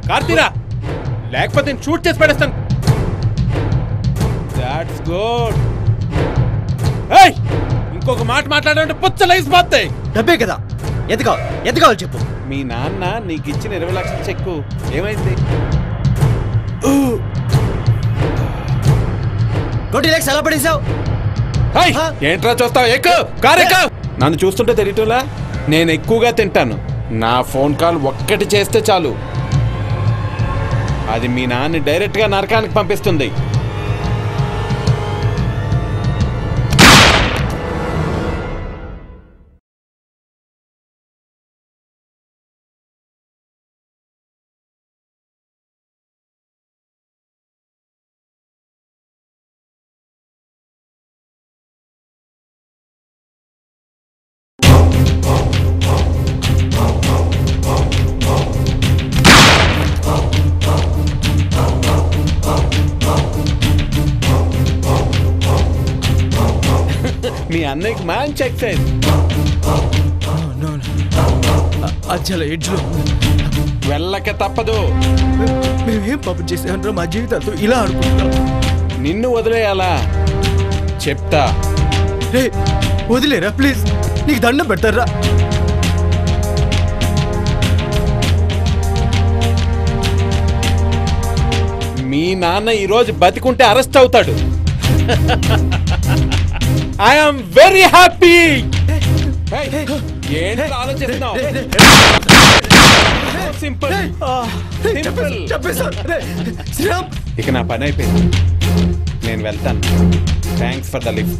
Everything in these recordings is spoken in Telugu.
కార్తీరా, లేకపోతే నేను షూట్ చేసి పడేస్తాను. That's good. ఏయ్, ఇంకొక మాట మాట్లాడాలంటే పుచ్చ లైస్ బాత్తాయి. డబ్బే కదా, ఎంత కావాలి చెప్పు. మీ నాన్న నీకు ఇచ్చిన 20 లక్షల చెక్కు ఏమైంది? 20 lakhs ఎలా పడేసావు? ఏంట్రా చూస్తావు? ఎక్కు, కారు ఎక్కు. నన్ను చూస్తుంటే తెలియటంలా? నేను ఎక్కువగా తింటాను. నా ఫోన్ కాల్ ఒక్కటి చేస్తే చాలు, అది మీ నాన్న డైరెక్ట్గా నరకానికి పంపిస్తుంది. మీ అన్నయ్యకి మంచి ఎక్సైజ్. అచ్చల ఎడ్జ్లో వెళ్ళక తప్పదు. మేమేం పాపం చేసామంటారా? మా జీవితాలతో ఇలా ఆడుకుంటాం. నిన్ను వదిలేయాలా? చెప్తా. రే వదిలేరా ప్లీజ్, నీకు దండం పెడతారా? మీ నాన్న ఈరోజు బతికుంటే అరెస్ట్ అవుతాడు. I am very happy. ఏంటి ఆలోచిస్తున్నావు? సింపుల్. ఇక నా పని అయిపోయింది, నేను వెళ్తాను. Thanks for the lift.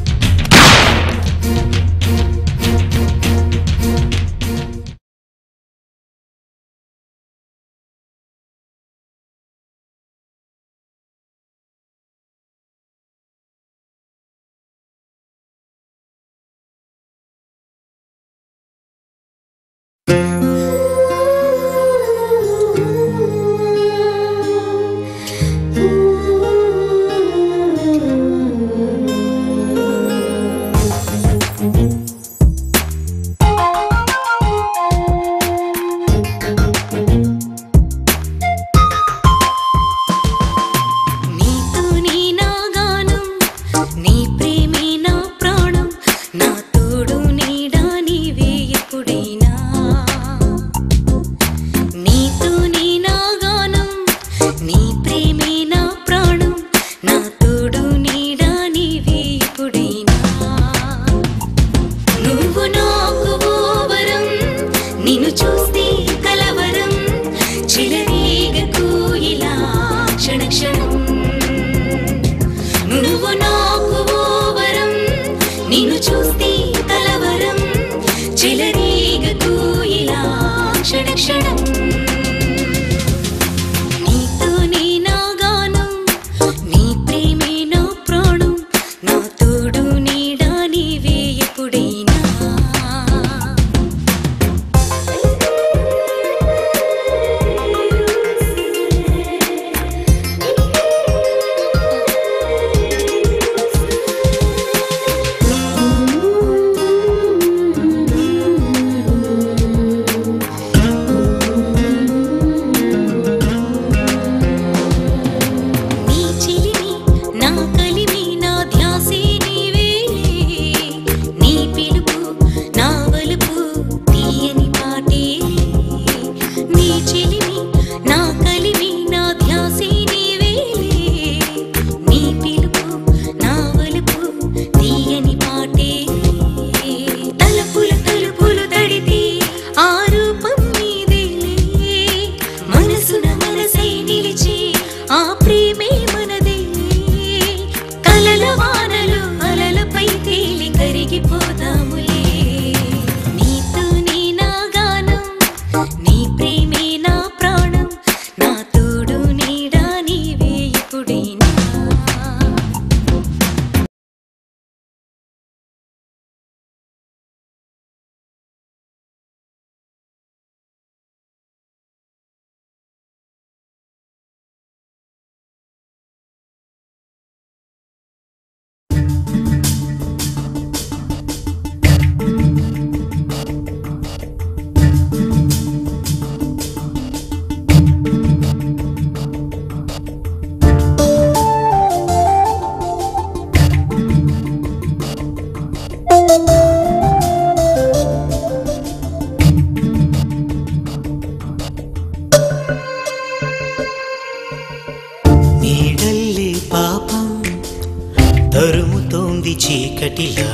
చీకటిలా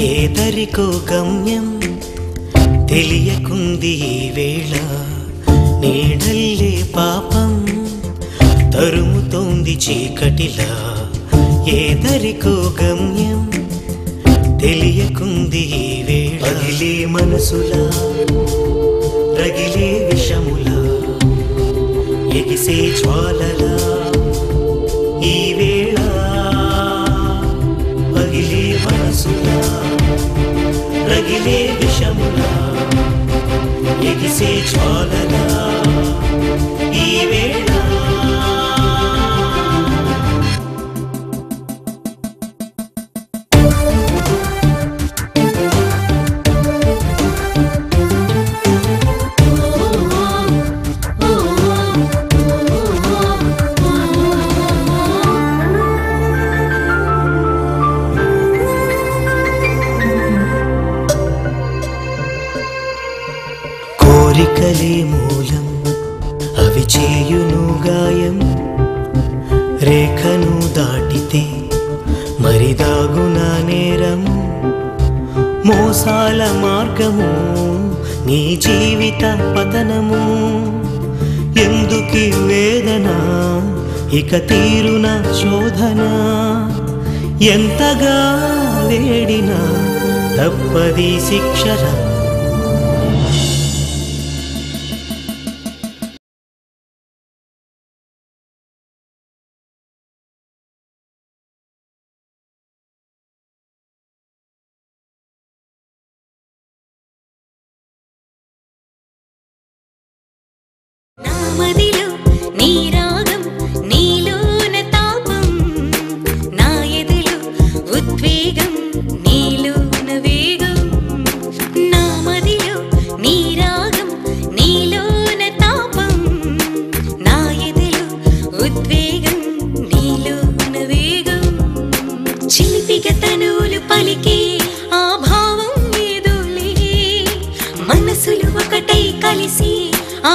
ఏదరికో గమ్యం తెలియకుంది ఈ వేళ నీడల్లే పాపం తరుముతోంది చీకటిలా ఏదరికో గమ్యం తెలియకుంది ఈ వేళ రగిలే మనసులా రగిలే విషములా ఎగిసే జ్వాలలా ఈ వేళ పగిలే మనసులా రగిలే విషములా ఎగిసే జ్వాలలా ఈ వేళ కోరికలే మూలం అవి చేయును గాయం రేఖను దాటితే మరి దాగునా నేరం మోసాల మార్గము నీ జీవిత పతనము ఎందుకి వేదన ఇక తీరున శోధన ఎంతగా వేడినా తప్పది శిక్షర మదిలో నీ రాగం నీలోన తాపం నా ఎదలో ఉద్వేగం నీలోన వేగం నా మదిలో నీ రాగం నీలోన తాపం నా ఎదలో ఉద్వేగం నీలోన వేగం చిలిపిగా తనువులు పలికే ఆ భావం ఏదోలే మనసులు ఒకటై కలిసి ఆ